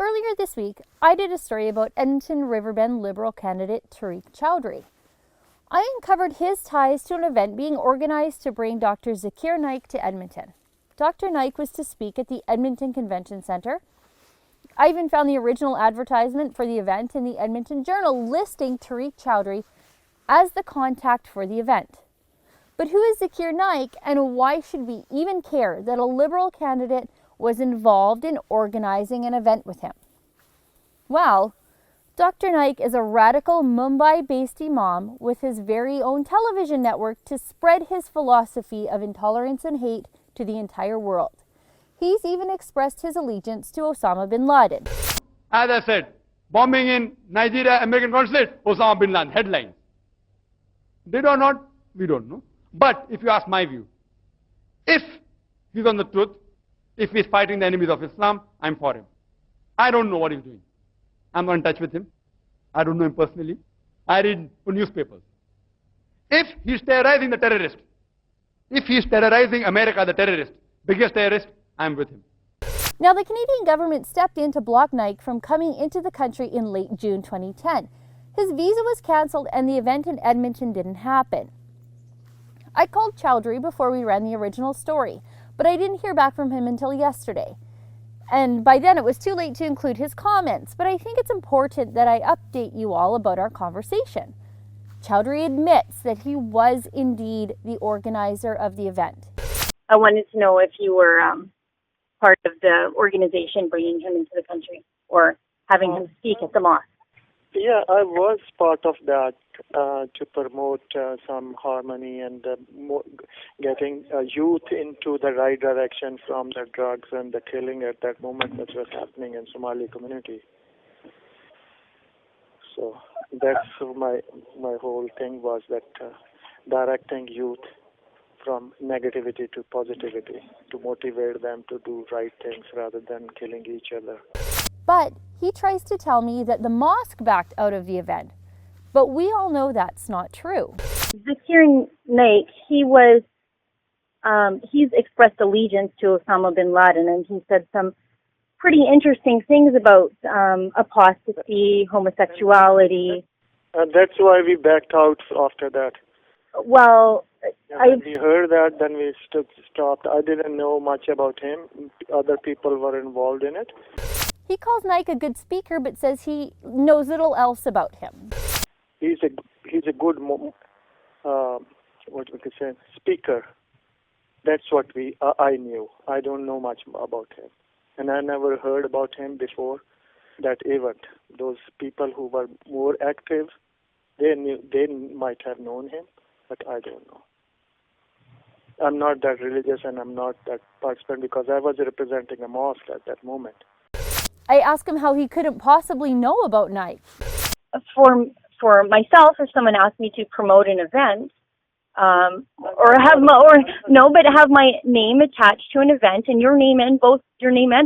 Earlier this week, I did a story about Edmonton Riverbend Liberal candidate Tariq Chaudary. I uncovered his ties to an event being organized to bring Dr. Zakir Naik to Edmonton. Dr. Naik was to speak at the Edmonton Convention Centre. I even found the original advertisement for the event in the Edmonton Journal listing Tariq Chaudary as the contact for the event. But who is Zakir Naik, and why should we even care that a Liberal candidate was involved in organizing an event with him? Well, Dr. Naik is a radical Mumbai-based imam with his very own television network to spread his philosophy of intolerance and hate to the entire world. He's even expressed his allegiance to Osama bin Laden. As I said, bombing in Nigeria, American consulate, Osama bin Laden, headlines. Did or not, we don't know. But if you ask my view, if he's on the truth, if he's fighting the enemies of Islam, I'm for him. I don't know what he's doing. I'm not in touch with him. I don't know him personally. I read newspapers. If he's terrorizing the terrorist, if he's terrorizing America, the terrorist, biggest terrorist, I'm with him. Now, the Canadian government stepped in to block Naik from coming into the country in late June 2010. His visa was cancelled and the event in Edmonton didn't happen. I called Chaudary before we ran the original story, but I didn't hear back from him until yesterday. And by then it was too late to include his comments, but I think it's important that I update you all about our conversation. Chaudary admits that he was indeed the organizer of the event. I wanted to know if you were part of the organization bringing him into the country or having him speak at the mosque. Yeah, I was part of that to promote some harmony and getting youth into the right direction from the drugs and the killing at that moment that was happening in Somali community. So that's my whole thing was that directing youth from negativity to positivity, to motivate them to do right things rather than killing each other. But he tries to tell me that the mosque backed out of the event. But we all know that's not true. Zakir Naik, he's expressed allegiance to Osama bin Laden, and he said some pretty interesting things about apostasy, homosexuality. That's why we backed out after that. Well, when we heard that, then we stopped. I didn't know much about him. Other people were involved in it. He calls Naik a good speaker, but says he knows little else about him. He's a good what we could say speaker. That's what I knew. I don't know much about him, and I never heard about him before that event. Those people who were more active, they might have known him, but I don't know. I'm not that religious and I'm not that participant because I was representing a mosque at that moment. I asked him how he couldn't possibly know about Naik. For myself, if someone asked me to promote an event, have my name attached to an event, and your name and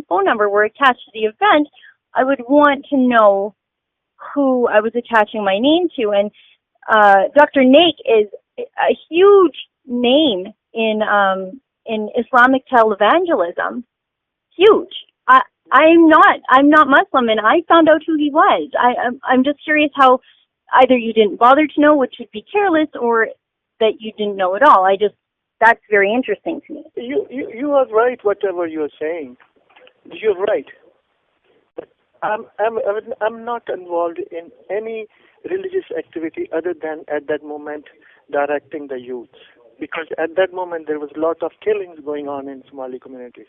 phone number were attached to the event, I would want to know who I was attaching my name to. And Dr. Naik is a huge name in Islamic televangelism. Huge. I'm not Muslim, and I found out who he was. I'm just curious how either you didn't bother to know, which would be careless, or that you didn't know at all. That's very interesting to me. You are right, whatever you are saying. You're right. But I'm not involved in any religious activity other than at that moment directing the youth, because at that moment there was a lot of killings going on in Somali communities.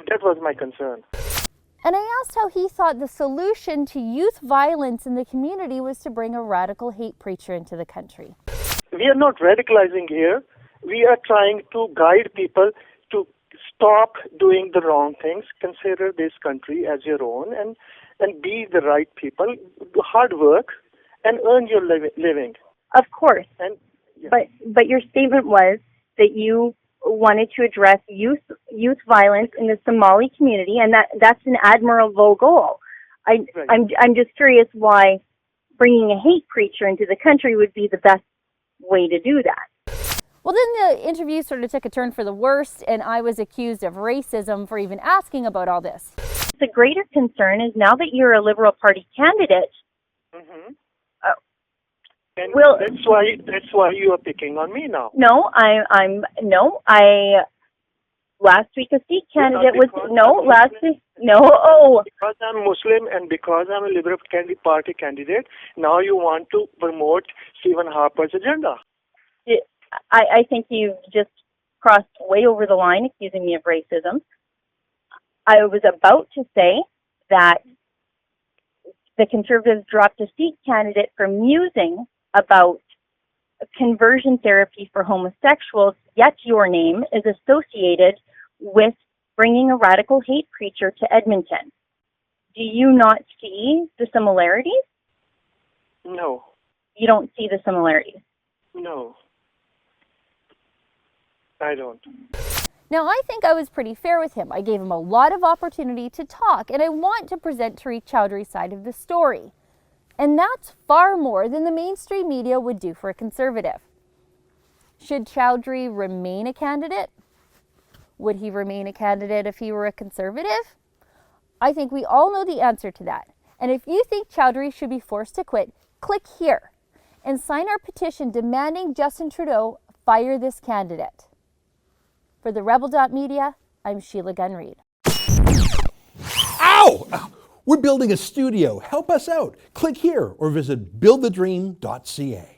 That was my concern. And I asked how he thought the solution to youth violence in the community was to bring a radical hate preacher into the country. We are not radicalizing here. We are trying to guide people to stop doing the wrong things, consider this country as your own, and be the right people, do hard work, and earn your living. Of course. And yeah. But your statement was that you wanted to address youth violence in the Somali community, and that's an admirable goal. Right. I'm just curious why bringing a hate preacher into the country would be the best way to do that. Well, then the interview sort of took a turn for the worst, and I was accused of racism for even asking about all this. The greater concern is now that you're a Liberal Party candidate, Mm-hmm. uh, And Well- that's why you are picking on me now. no, last week a Sikh candidate was, because no, I'm last Muslim. week, no, oh, Because I'm Muslim and because I'm a Liberal Party candidate, now you want to promote Stephen Harper's agenda. I think you've just crossed way over the line accusing me of racism. I was about to say that the Conservatives dropped a Sikh candidate for musing about conversion therapy for homosexuals, yet your name is associated with bringing a radical hate preacher to Edmonton. Do you not see the similarities? No, You don't see the similarities. no, I don't. Now, I think I was pretty fair with him. I gave him a lot of opportunity to talk, and I want to present Tariq Chaudary's side of the story. And that's far more than the mainstream media would do for a Conservative. Should Chaudary remain a candidate? Would he remain a candidate if he were a Conservative? I think we all know the answer to that. And if you think Chaudary should be forced to quit, click here and sign our petition demanding Justin Trudeau fire this candidate. For TheRebel.media, I'm Sheila Gunn Reid. Ow! We're building a studio. Help us out. Click here or visit buildthedream.ca.